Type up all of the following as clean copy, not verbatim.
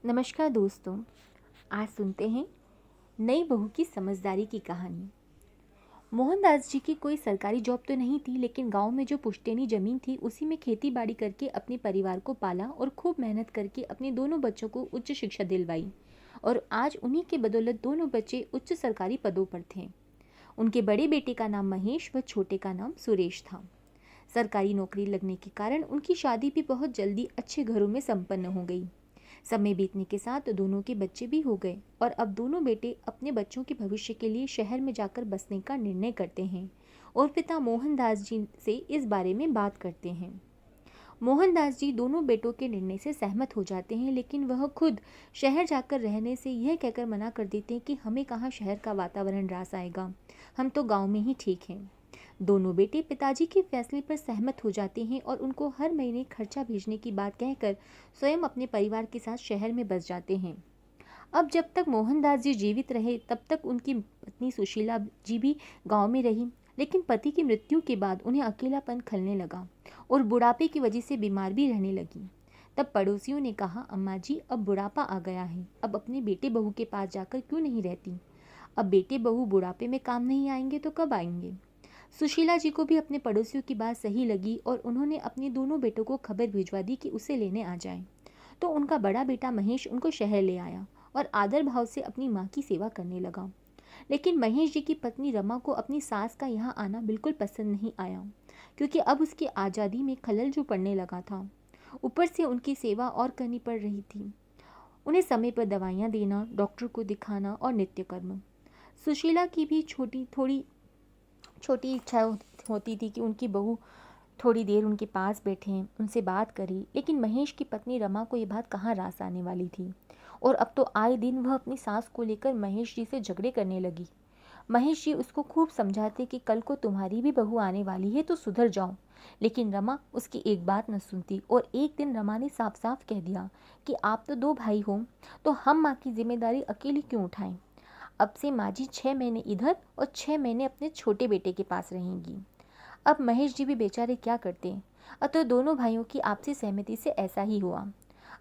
नमस्कार दोस्तों। आज सुनते हैं नई बहू की समझदारी की कहानी। मोहनदास जी की कोई सरकारी जॉब तो नहीं थी, लेकिन गांव में जो पुश्तैनी जमीन थी उसी में खेती बाड़ी करके अपने परिवार को पाला और खूब मेहनत करके अपने दोनों बच्चों को उच्च शिक्षा दिलवाई। और आज उन्हीं के बदौलत दोनों बच्चे उच्च सरकारी पदों पर थे। उनके बड़े बेटे का नाम महेश व छोटे का नाम सुरेश था। सरकारी नौकरी लगने के कारण उनकी शादी भी बहुत जल्दी अच्छे घरों में संपन्न हो गई। समय बीतने के साथ दोनों के बच्चे भी हो गए और अब दोनों बेटे अपने बच्चों के भविष्य के लिए शहर में जाकर बसने का निर्णय करते हैं और पिता मोहनदास जी से इस बारे में बात करते हैं। मोहनदास जी दोनों बेटों के निर्णय से सहमत हो जाते हैं, लेकिन वह खुद शहर जाकर रहने से यह कहकर मना कर देते हैं कि हमें कहाँ शहर का वातावरण रास आएगा, हम तो गांव में ही ठीक हैं। दोनों बेटे पिताजी के फैसले पर सहमत हो जाते हैं और उनको हर महीने खर्चा भेजने की बात कहकर स्वयं अपने परिवार के साथ शहर में बस जाते हैं। अब जब तक मोहनदास जी जीवित रहे तब तक उनकी पत्नी सुशीला जी भी गांव में रही, लेकिन पति की मृत्यु के बाद उन्हें अकेलापन खलने लगा और बुढ़ापे की वजह से बीमार भी रहने लगी। तब पड़ोसियों ने कहा, अम्मा जी अब बुढ़ापा आ गया है, अब अपने बेटे बहू के पास जाकर क्यों नहीं रहती। अब बेटे बहू बुढ़ापे में काम नहीं आएंगे तो कब आएंगे। सुशीला जी को भी अपने पड़ोसियों की बात सही लगी और उन्होंने अपने दोनों बेटों को खबर भिजवा दी कि उसे लेने आ जाएं। तो उनका बड़ा बेटा महेश उनको शहर ले आया और आदर भाव से अपनी माँ की सेवा करने लगा। लेकिन महेश जी की पत्नी रमा को अपनी सास का यहाँ आना बिल्कुल पसंद नहीं आया, क्योंकि अब उसकी आज़ादी में खलल जो पड़ने लगा था। ऊपर से उनकी सेवा और करनी पड़ रही थी, उन्हें समय पर दवाइयाँ देना, डॉक्टर को दिखाना और नित्य कर्म। सुशीला की भी छोटी इच्छा होती थी कि उनकी बहू थोड़ी देर उनके पास बैठें, उनसे बात करें, लेकिन महेश की पत्नी रमा को ये बात कहाँ रास आने वाली थी। और अब तो आए दिन वह अपनी सास को लेकर महेश जी से झगड़े करने लगी। महेश जी उसको खूब समझाते कि कल को तुम्हारी भी बहू आने वाली है तो सुधर जाओ, लेकिन रमा उसकी एक बात न सुनती। और एक दिन रमा ने साफ साफ कह दिया कि आप तो दो भाई हो, तो हम माँ की जिम्मेदारी अकेली क्यों उठाएं। अब से माँ जी 6 महीने इधर और 6 महीने अपने छोटे बेटे के पास रहेंगी। अब महेश जी भी बेचारे क्या करते। अतः दोनों भाइयों की आपसी सहमति से ऐसा ही हुआ।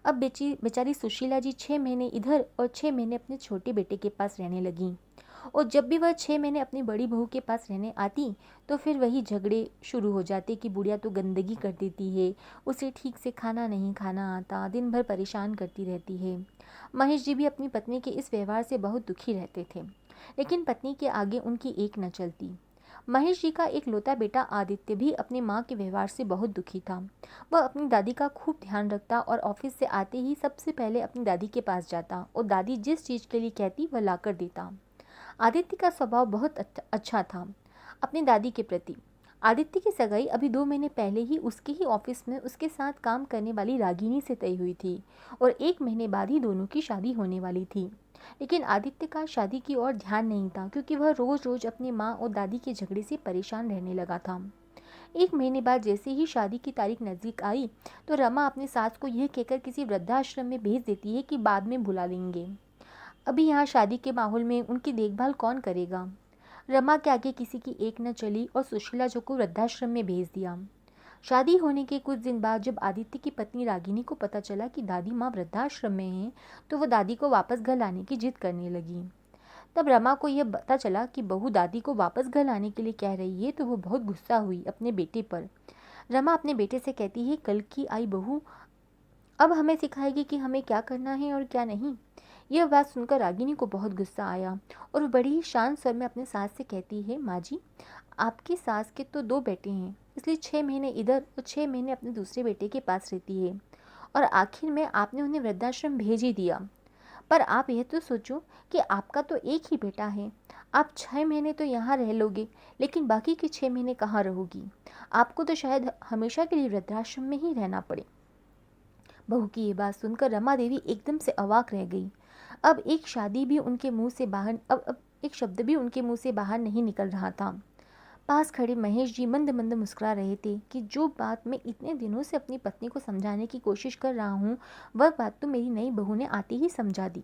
अब बेचारी सुशीला जी 6 महीने इधर और 6 महीने अपने छोटे बेटे के पास रहने लगी। और जब भी वह 6 महीने अपनी बड़ी बहू के पास रहने आती तो फिर वही झगड़े शुरू हो जाते कि बुढ़िया तो गंदगी कर देती है, उसे ठीक से खाना नहीं खाना आता, दिन भर परेशान करती रहती है। महेश जी भी अपनी पत्नी के इस व्यवहार से बहुत दुखी रहते थे, लेकिन पत्नी के आगे उनकी एक न चलती। महेश जी का एक लौता बेटा आदित्य भी अपनी माँ के व्यवहार से बहुत दुखी था। वह अपनी दादी का खूब ध्यान रखता और ऑफिस से आते ही सबसे पहले अपनी दादी के पास जाता और दादी जिस चीज़ के लिए कहती वह लाकर देता। आदित्य का स्वभाव बहुत अच्छा था अपनी दादी के प्रति। आदित्य की सगाई अभी 2 महीने पहले ही उसके ही ऑफिस में उसके साथ काम करने वाली रागिनी से तय हुई थी और 1 महीने बाद ही दोनों की शादी होने वाली थी। लेकिन आदित्य का शादी की ओर ध्यान नहीं था, क्योंकि वह रोज रोज अपनी माँ और दादी के झगड़े से परेशान रहने लगा था। 1 महीने बाद जैसे ही शादी की तारीख नज़दीक आई तो रमा अपनी सास को यह कहकर किसी वृद्धाश्रम में भेज देती है कि बाद में बुला लेंगे। अभी यहाँ शादी के माहौल में उनकी देखभाल कौन करेगा। रमा के आगे किसी की एक न चली और सुशीला जी को वृद्धाश्रम में भेज दिया। शादी होने के कुछ दिन बाद जब आदित्य की पत्नी रागिनी को पता चला कि दादी माँ वृद्धाश्रम में हैं, तो वह दादी को वापस घर लाने की जिद करने लगी। तब रमा को यह पता चला कि बहू दादी को वापस घर लाने के लिए कह रही है, तो वो बहुत गुस्सा हुई अपने बेटे पर। रमा अपने बेटे से कहती है, कल की आई बहू अब हमें सिखाएगी कि हमें क्या करना है और क्या नहीं। यह बात सुनकर रागिनी को बहुत गुस्सा आया और वो बड़ी ही शांत स्वर में अपने सास से कहती है, माँ जी आपकी सास के तो 2 बेटे हैं, इसलिए 6 महीने इधर और 6 महीने अपने दूसरे बेटे के पास रहती है और आखिर में आपने उन्हें वृद्धाश्रम भेज ही दिया। पर आप यह तो सोचो कि आपका तो एक ही बेटा है, आप 6 महीने तो यहाँ रह लोगे, लेकिन बाकी के 6 महीने कहाँ रहोगी। आपको तो शायद हमेशा के लिए वृद्धाश्रम में ही रहना पड़े। बहू की ये बात सुनकर रमा देवी एकदम से अवाक रह गई। अब एक शब्द भी उनके मुंह से बाहर नहीं निकल रहा था। पास खड़े महेश जी मंद मंद मुस्कुरा रहे थे कि जो बात मैं इतने दिनों से अपनी पत्नी को समझाने की कोशिश कर रहा हूँ, वह बात तो मेरी नई बहू ने आते ही समझा दी।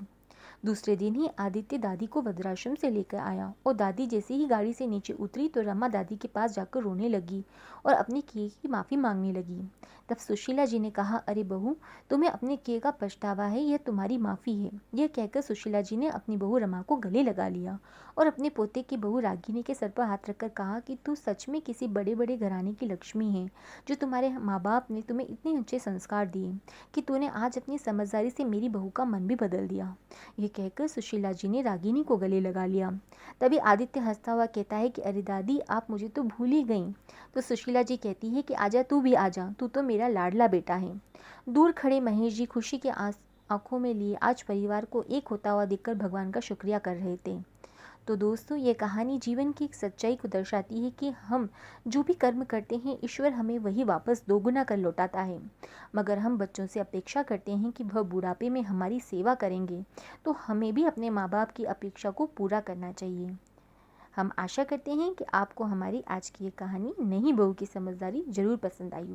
दूसरे दिन ही आदित्य दादी को वज्राश्रम से लेकर आया और दादी जैसे ही गाड़ी से नीचे उतरी तो रमा दादी के पास जाकर रोने लगी और अपने किए की माफ़ी मांगने लगी। तब सुशीला जी ने कहा, अरे बहू, तुम्हें अपने किए का पछतावा है, यह तुम्हारी माफ़ी है। यह कहकर सुशीला जी ने अपनी बहू रमा को गले लगा लिया और अपने पोते की बहू रागिनी के सर पर हाथ रखकर कहा कि तू सच में किसी बड़े बड़े घराने की लक्ष्मी है, जो तुम्हारे माँ बाप ने तुम्हें इतने अच्छे संस्कार दिए कि तूने आज अपनी समझदारी से मेरी बहू का मन भी बदल दिया। यह कहकर सुशीला जी ने रागिनी को गले लगा लिया। तभी आदित्य हंसता हुआ कहता है कि अरे दादी, आप मुझे तो भूल ही गईं। तो सुशीला जी कहती है कि आजा, तू भी आजा, तू तो मेरा लाडला बेटा है। दूर खड़े महेश जी खुशी के आंखों में लिए आज परिवार को एक होता हुआ देखकर भगवान का शुक्रिया कर रहे थे। तो दोस्तों, ये कहानी जीवन की एक सच्चाई को दर्शाती है कि हम जो भी कर्म करते हैं, ईश्वर हमें वही वापस दोगुना कर लौटाता है। मगर हम बच्चों से अपेक्षा करते हैं कि वह बुढ़ापे में हमारी सेवा करेंगे, तो हमें भी अपने माँ बाप की अपेक्षा को पूरा करना चाहिए। हम आशा करते हैं कि आपको हमारी आज की ये कहानी नई बहू की समझदारी जरूर पसंद आई।